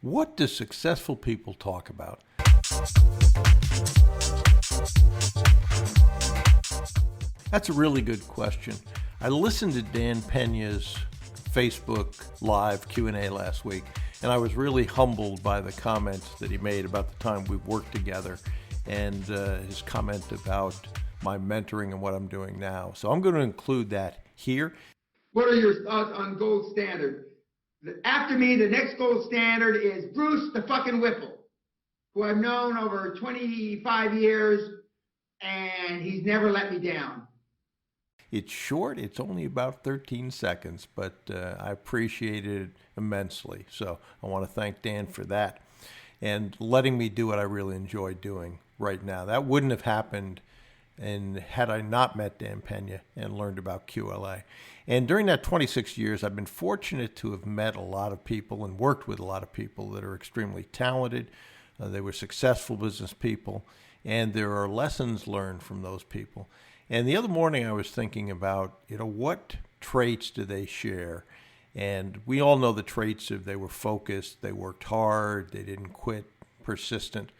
What do successful people talk about? That's a really good question. I listened to Dan Pena's Facebook Live Q&A last week, and I was really humbled by the comments that he made about the time we've worked together and his comment about my mentoring and what I'm doing now. So I'm going to include that here. What are your thoughts on gold standard? After me, the next gold standard is Bruce the fucking Whipple, who I've known over 25 years, and he's never let me down. It's short. It's only about 13 seconds, but I appreciate it immensely. So I want to thank Dan for that and letting me do what I really enjoy doing right now. That wouldn't have happened had I not met Dan Pena and learned about QLA. And during that 26 years, I've been fortunate to have met a lot of people and worked with a lot of people that are extremely talented. They were successful business people, and there are lessons learned from those people. And the other morning I was thinking about, what traits do they share? And we all know the traits of they were focused, they worked hard, they didn't quit, persistent.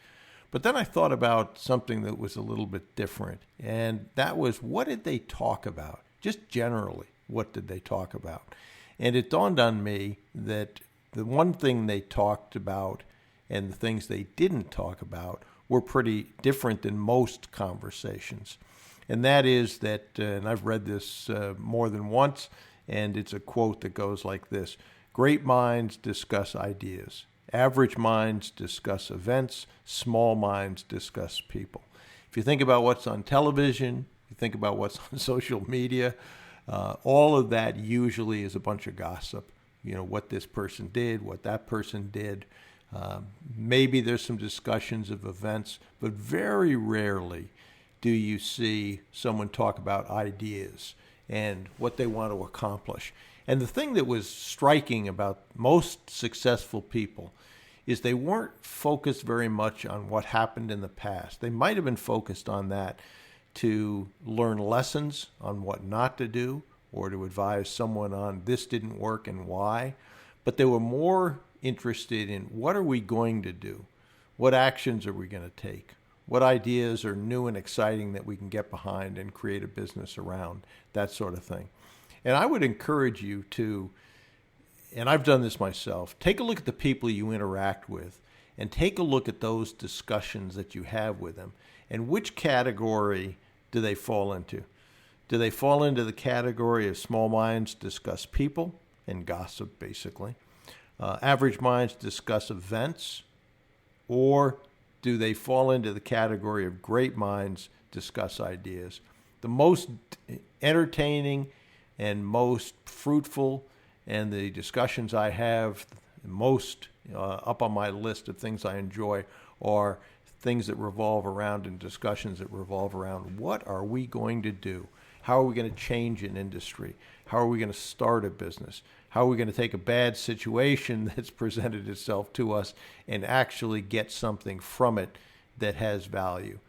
But then I thought about something that was a little bit different. And that was, what did they talk about? Just generally, what did they talk about? And it dawned on me that the one thing they talked about and the things they didn't talk about were pretty different than most conversations. And that is that, and I've read this more than once, and it's a quote that goes like this: great minds discuss ideas. Average minds discuss events. Small minds discuss people. If you think about what's on television, you think about what's on social media, all of that usually is a bunch of gossip. What this person did, what that person did. Maybe there's some discussions of events, but very rarely do you see someone talk about ideas and what they want to accomplish. And the thing that was striking about most successful people is they weren't focused very much on what happened in the past. They might have been focused on that to learn lessons on what not to do or to advise someone on this didn't work and why. But they were more interested in, what are we going to do? What actions are we going to take? What ideas are new and exciting that we can get behind and create a business around, that sort of thing. And I would encourage you to, and I've done this myself, take a look at the people you interact with and take a look at those discussions that you have with them and which category do they fall into. Do they fall into the category of small minds discuss people and gossip, basically? Average minds discuss events, or do they fall into the category of great minds discuss ideas? The most entertaining and most fruitful, and the discussions I have most up on my list of things I enjoy, are things that revolve around and discussions that revolve around, what are we going to do? How are we going to change an industry? How are we going to start a business? How are we going to take a bad situation that's presented itself to us and actually get something from it that has value?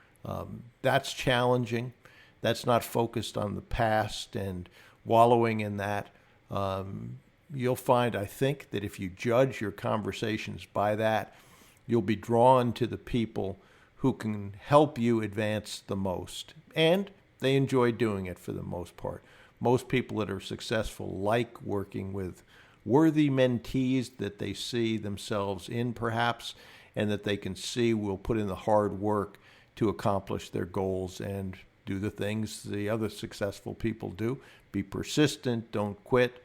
That's challenging. That's not focused on the past and wallowing in that. You'll find, I think, that if you judge your conversations by that, you'll be drawn to the people who can help you advance the most. And they enjoy doing it for the most part. Most people that are successful like working with worthy mentees that they see themselves in, perhaps, and that they can see will put in the hard work to accomplish their goals and do the things the other successful people do. Be persistent, don't quit,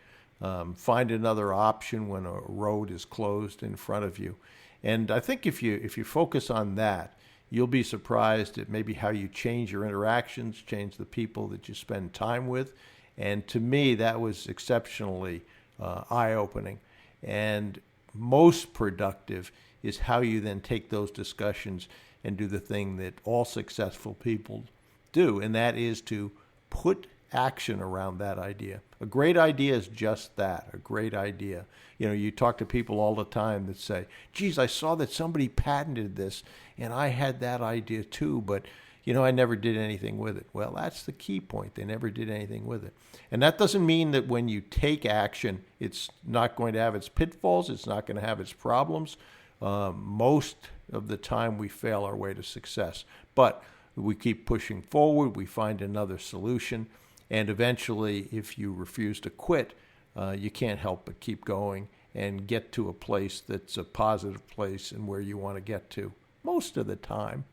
find another option when a road is closed in front of you. And I think if you focus on that, you'll be surprised at maybe how you change your interactions, change the people that you spend time with. And to me, that was exceptionally eye-opening. And most productive is how you then take those discussions and do the thing that all successful people do, and that is to put action around that idea. A great idea is just that, a great idea. You talk to people all the time that say, geez, I saw that somebody patented this, and I had that idea too, but I never did anything with it. Well, that's the key point. They never did anything with it. And that doesn't mean that when you take action, it's not going to have its pitfalls. It's not going to have its problems. Most of the time we fail our way to success. But we keep pushing forward. We find another solution. And eventually, if you refuse to quit, you can't help but keep going and get to a place that's a positive place and where you want to get to most of the time.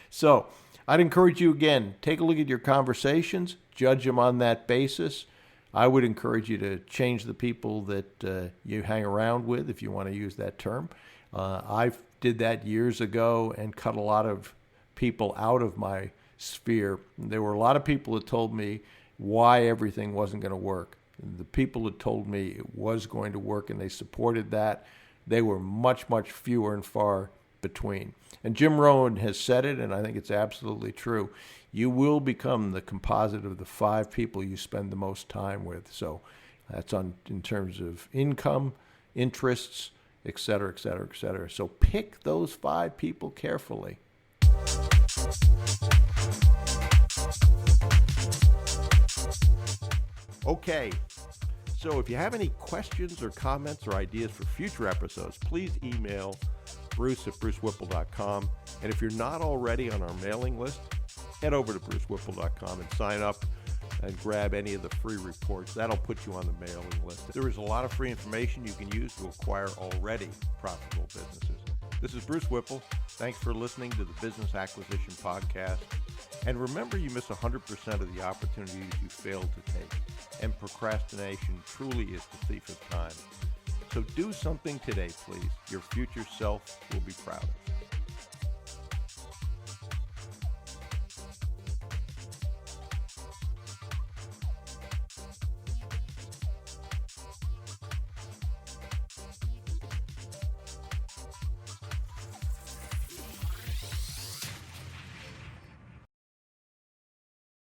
So I'd encourage you, again, take a look at your conversations, judge them on that basis. I would encourage you to change the people that you hang around with, if you want to use that term. I did that years ago and cut a lot of people out of my sphere. There were a lot of people that told me why everything wasn't going to work. The people that told me it was going to work and they supported that, they were much, much fewer and far between. And Jim Rohn has said it, and I think it's absolutely true. You will become the composite of the 5 people you spend the most time with. So that's in terms of income, interests, et cetera, et cetera, et cetera. So pick those 5 people carefully. Okay, so if you have any questions or comments or ideas for future episodes, please email bruce@brucewhipple.com. And if you're not already on our mailing list, head over to brucewhipple.com and sign up and grab any of the free reports. That'll put you on the mailing list. There is a lot of free information you can use to acquire already profitable businesses. This is Bruce Whipple. Thanks for listening to the Business Acquisition Podcast. And remember, you miss 100% of the opportunities you fail to take. And procrastination truly is the thief of time. So do something today, please. Your future self will be proud of.